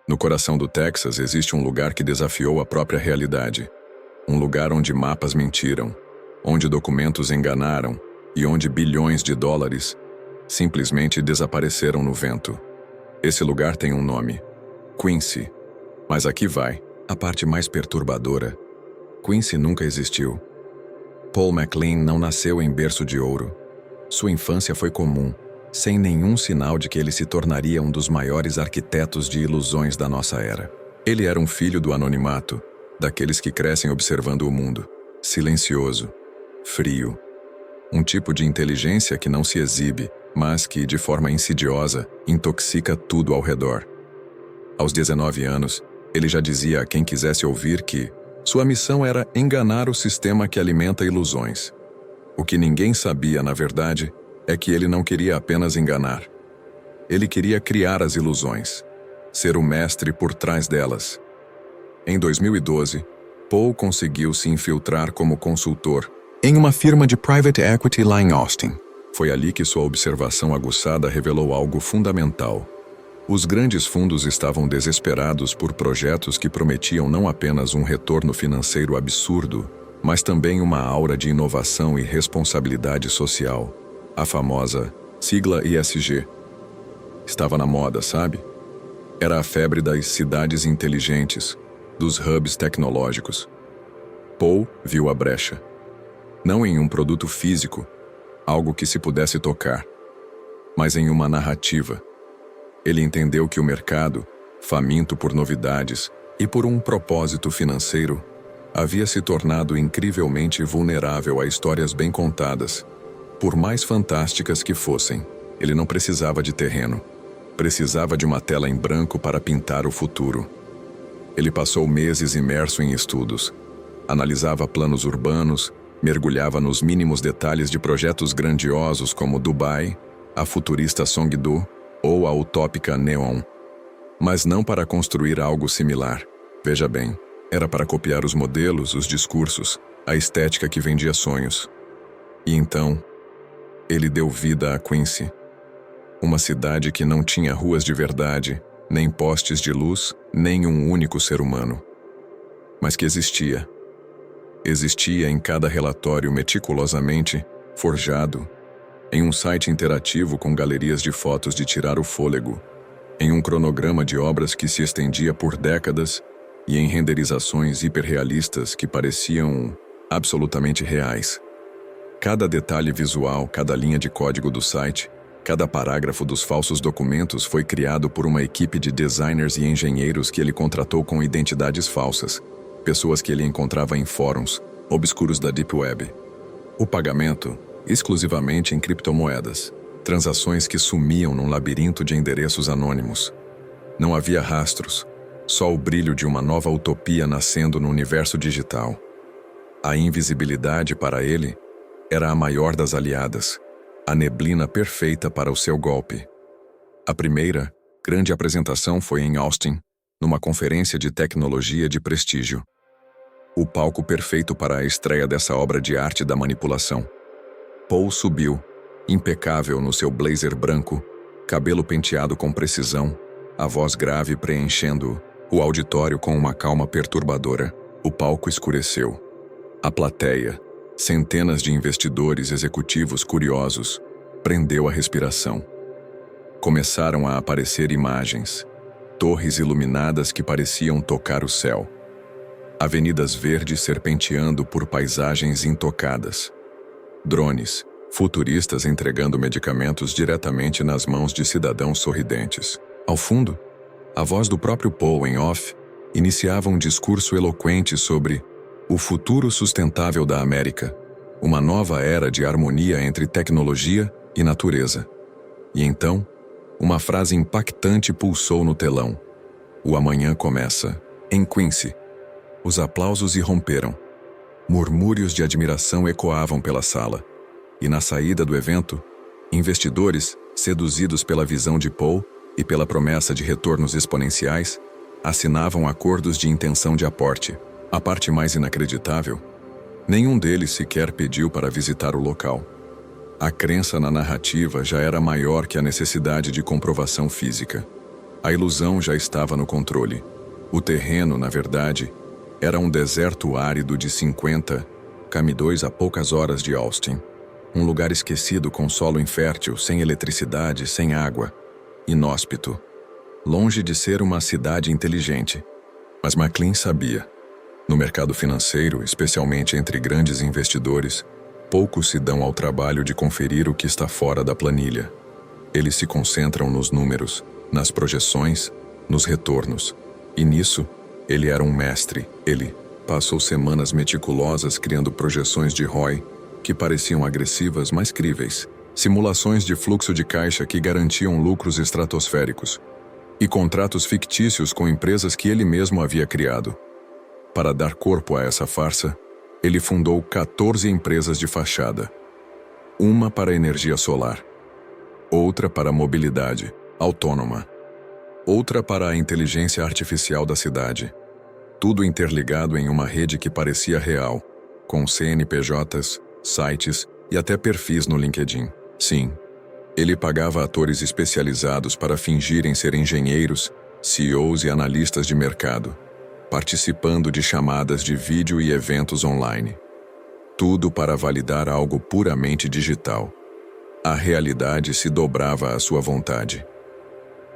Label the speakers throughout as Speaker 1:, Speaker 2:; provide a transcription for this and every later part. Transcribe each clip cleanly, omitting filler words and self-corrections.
Speaker 1: No coração do Texas existe um lugar que desafiou a própria realidade. Um lugar onde mapas mentiram, onde documentos enganaram e onde bilhões de dólares simplesmente desapareceram no vento. Esse lugar tem um nome: Quincy. Mas aqui vai a parte mais perturbadora. Quincy nunca existiu. Paul MacLean não nasceu em berço de ouro. Sua infância foi comum, sem nenhum sinal de que ele se tornaria um dos maiores arquitetos de ilusões da nossa era. Ele era um filho do anonimato, daqueles que crescem observando o mundo, silencioso, frio. Um tipo de inteligência que não se exibe, mas que, de forma insidiosa, intoxica tudo ao redor. Aos 19 anos, ele já dizia a quem quisesse ouvir que sua missão era enganar o sistema que alimenta ilusões. O que ninguém sabia, na verdade, é que ele não queria apenas enganar. Ele queria criar as ilusões, ser o mestre por trás delas. Em 2012, Paul conseguiu se infiltrar como consultor em uma firma de private equity lá em Austin. Foi ali que sua observação aguçada revelou algo fundamental. Os grandes fundos estavam desesperados por projetos que prometiam não apenas um retorno financeiro absurdo, mas também uma aura de inovação e responsabilidade social. A famosa sigla ESG. Estava na moda, sabe? Era a febre das cidades inteligentes, dos hubs tecnológicos. Paul viu a brecha. Não em um produto físico, algo que se pudesse tocar, mas em uma narrativa. Ele entendeu que o mercado, faminto por novidades e por um propósito financeiro, havia se tornado incrivelmente vulnerável a histórias bem contadas. Por mais fantásticas que fossem, ele não precisava de terreno. Precisava de uma tela em branco para pintar o futuro. Ele passou meses imerso em estudos. Analisava planos urbanos, mergulhava nos mínimos detalhes de projetos grandiosos como Dubai, a futurista Songdo ou a utópica Neon. Mas não para construir algo similar. Veja bem, era para copiar os modelos, os discursos, a estética que vendia sonhos. E então, ele deu vida a Quincy. Uma cidade que não tinha ruas de verdade, nem postes de luz, nem um único ser humano. Mas que existia. Existia em cada relatório meticulosamente forjado, em um site interativo com galerias de fotos de tirar o fôlego, em um cronograma de obras que se estendia por décadas e em renderizações hiperrealistas que pareciam absolutamente reais. Cada detalhe visual, cada linha de código do site, cada parágrafo dos falsos documentos foi criado por uma equipe de designers e engenheiros que ele contratou com identidades falsas, pessoas que ele encontrava em fóruns obscuros da Deep Web. O pagamento, exclusivamente em criptomoedas, transações que sumiam num labirinto de endereços anônimos. Não havia rastros, só o brilho de uma nova utopia nascendo no universo digital. A invisibilidade para ele era a maior das aliadas, a neblina perfeita para o seu golpe. A primeira grande apresentação foi em Austin, numa conferência de tecnologia de prestígio. O palco perfeito para a estreia dessa obra de arte da manipulação. Paul subiu, impecável no seu blazer branco, cabelo penteado com precisão, a voz grave preenchendo o auditório com uma calma perturbadora. O palco escureceu. A plateia, centenas de investidores executivos curiosos, prendeu a respiração. Começaram a aparecer imagens, torres iluminadas que pareciam tocar o céu. Avenidas verdes serpenteando por paisagens intocadas. Drones, futuristas entregando medicamentos diretamente nas mãos de cidadãos sorridentes. Ao fundo, a voz do próprio Paul em off iniciava um discurso eloquente sobre o futuro sustentável da América, uma nova era de harmonia entre tecnologia e natureza. E então, uma frase impactante pulsou no telão. O amanhã começa, em Quincy. Os aplausos irromperam. Murmúrios de admiração ecoavam pela sala. E na saída do evento, investidores, seduzidos pela visão de Paul e pela promessa de retornos exponenciais, assinavam acordos de intenção de aporte. A parte mais inacreditável, nenhum deles sequer pediu para visitar o local. A crença na narrativa já era maior que a necessidade de comprovação física. A ilusão já estava no controle. O terreno, na verdade, era um deserto árido de 50 km a poucas horas de Austin. Um lugar esquecido com solo infértil, sem eletricidade, sem água. Inóspito. Longe de ser uma cidade inteligente. Mas McLean sabia. No mercado financeiro, especialmente entre grandes investidores, poucos se dão ao trabalho de conferir o que está fora da planilha. Eles se concentram nos números, nas projeções, nos retornos. E nisso, ele era um mestre. Ele passou semanas meticulosas criando projeções de ROI que pareciam agressivas, mas críveis. Simulações de fluxo de caixa que garantiam lucros estratosféricos. E contratos fictícios com empresas que ele mesmo havia criado. Para dar corpo a essa farsa, ele fundou 14 empresas de fachada. Uma para energia solar. Outra para mobilidade autônoma. Outra para a inteligência artificial da cidade. Tudo interligado em uma rede que parecia real, com CNPJs, sites e até perfis no LinkedIn. Sim, ele pagava atores especializados para fingirem ser engenheiros, CEOs e analistas de mercado, participando de chamadas de vídeo e eventos online. Tudo para validar algo puramente digital. A realidade se dobrava à sua vontade.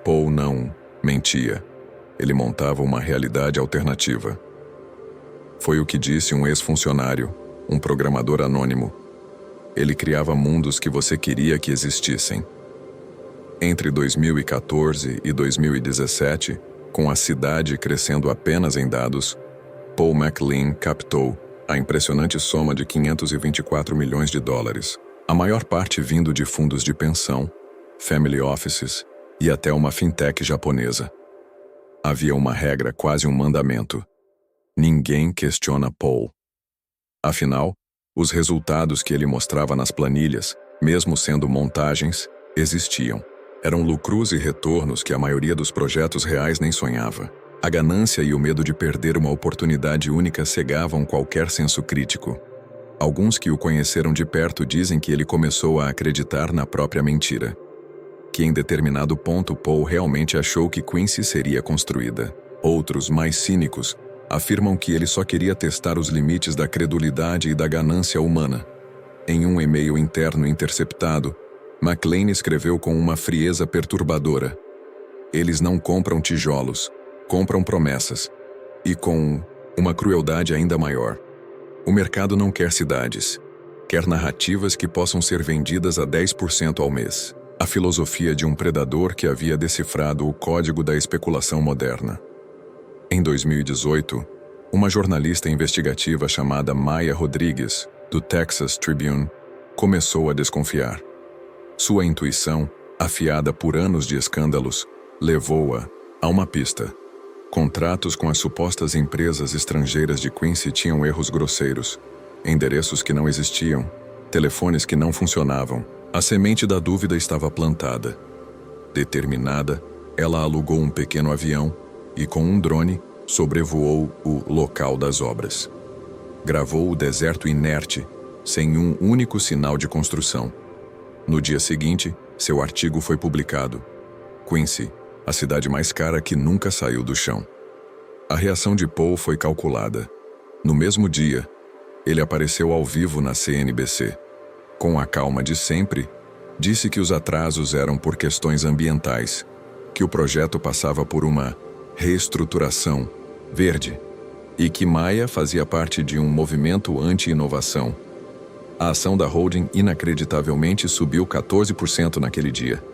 Speaker 1: Paul não mentia. Ele montava uma realidade alternativa. Foi o que disse um ex-funcionário, um programador anônimo. Ele criava mundos que você queria que existissem. Entre 2014 e 2017, com a cidade crescendo apenas em dados, Paul McLean captou a impressionante soma de 524 milhões de dólares, a maior parte vindo de fundos de pensão, family offices e até uma fintech japonesa. Havia uma regra, quase um mandamento. Ninguém questiona Paul. Afinal, os resultados que ele mostrava nas planilhas, mesmo sendo montagens, existiam. Eram lucros e retornos que a maioria dos projetos reais nem sonhava. A ganância e o medo de perder uma oportunidade única cegavam qualquer senso crítico. Alguns que o conheceram de perto dizem que ele começou a acreditar na própria mentira. Que em determinado ponto Paul realmente achou que Quincy seria construída. Outros, mais cínicos, afirmam que ele só queria testar os limites da credulidade e da ganância humana. Em um e-mail interno interceptado, McLean escreveu com uma frieza perturbadora: "Eles não compram tijolos, compram promessas." E com uma crueldade ainda maior: "O mercado não quer cidades, quer narrativas que possam ser vendidas a 10% ao mês." A filosofia de um predador que havia decifrado o código da especulação moderna. Em 2018, uma jornalista investigativa chamada Maya Rodrigues, do Texas Tribune, começou a desconfiar. Sua intuição, afiada por anos de escândalos, levou-a a uma pista. Contratos com as supostas empresas estrangeiras de Quincy tinham erros grosseiros, endereços que não existiam, telefones que não funcionavam. A semente da dúvida estava plantada. Determinada, ela alugou um pequeno avião e, com um drone, sobrevoou o local das obras. Gravou o deserto inerte, sem um único sinal de construção. No dia seguinte, seu artigo foi publicado. Quincy, a cidade mais cara que nunca saiu do chão. A reação de Paul foi calculada. No mesmo dia, ele apareceu ao vivo na CNBC. Com a calma de sempre, disse que os atrasos eram por questões ambientais, que o projeto passava por uma reestruturação verde e que Maya fazia parte de um movimento anti-inovação. A ação da holding inacreditavelmente subiu 14% naquele dia.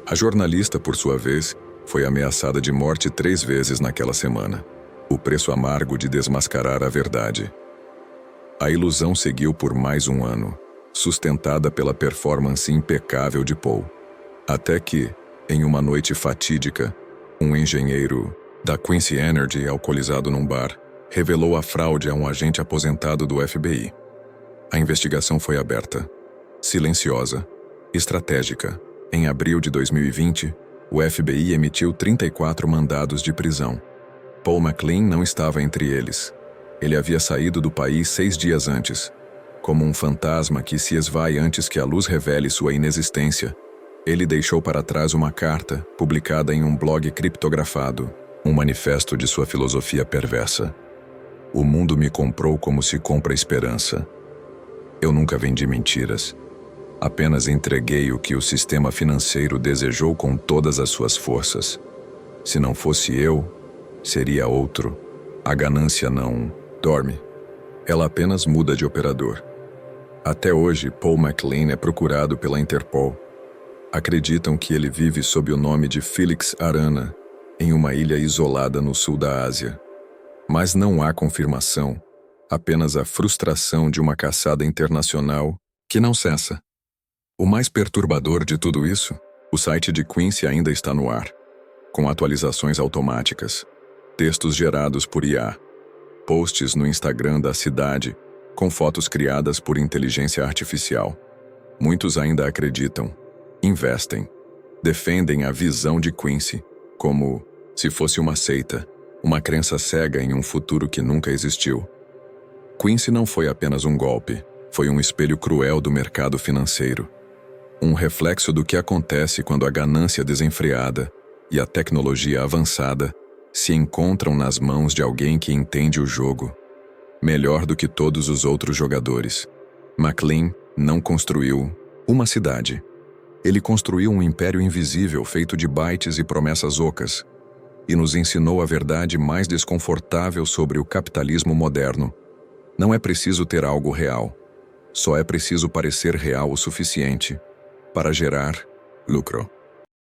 Speaker 1: A jornalista, por sua vez, foi ameaçada de morte 3 vezes naquela semana. O preço amargo de desmascarar a verdade. A ilusão seguiu por mais um ano, sustentada pela performance impecável de Paul. Até que, em uma noite fatídica, um engenheiro da Quincy Energy, alcoolizado num bar, revelou a fraude a um agente aposentado do FBI. A investigação foi aberta, silenciosa, estratégica. Em abril de 2020, o FBI emitiu 34 mandados de prisão. Paul McLean não estava entre eles. Ele havia saído do país 6 dias antes, como um fantasma que se esvai antes que a luz revele sua inexistência. Ele deixou para trás uma carta, publicada em um blog criptografado, um manifesto de sua filosofia perversa. O mundo me comprou como se compra esperança. Eu nunca vendi mentiras. Apenas entreguei o que o sistema financeiro desejou com todas as suas forças. Se não fosse eu, seria outro. A ganância não dorme. Ela apenas muda de operador. Até hoje, Paul MacLean é procurado pela Interpol. Acreditam que ele vive sob o nome de Felix Arana, em uma ilha isolada no sul da Ásia. Mas não há confirmação, apenas a frustração de uma caçada internacional que não cessa. O mais perturbador de tudo isso, o site de Quincy ainda está no ar, com atualizações automáticas, textos gerados por IA, posts no Instagram da cidade, com fotos criadas por inteligência artificial. Muitos ainda acreditam, investem, defendem a visão de Quincy como se fosse uma seita, uma crença cega em um futuro que nunca existiu. Quincy não foi apenas um golpe, foi um espelho cruel do mercado financeiro. Um reflexo do que acontece quando a ganância desenfreada e a tecnologia avançada se encontram nas mãos de alguém que entende o jogo melhor do que todos os outros jogadores. MacLean não construiu uma cidade. Ele construiu um império invisível feito de bytes e promessas ocas, e nos ensinou a verdade mais desconfortável sobre o capitalismo moderno. Não é preciso ter algo real. Só é preciso parecer real o suficiente para gerar lucro.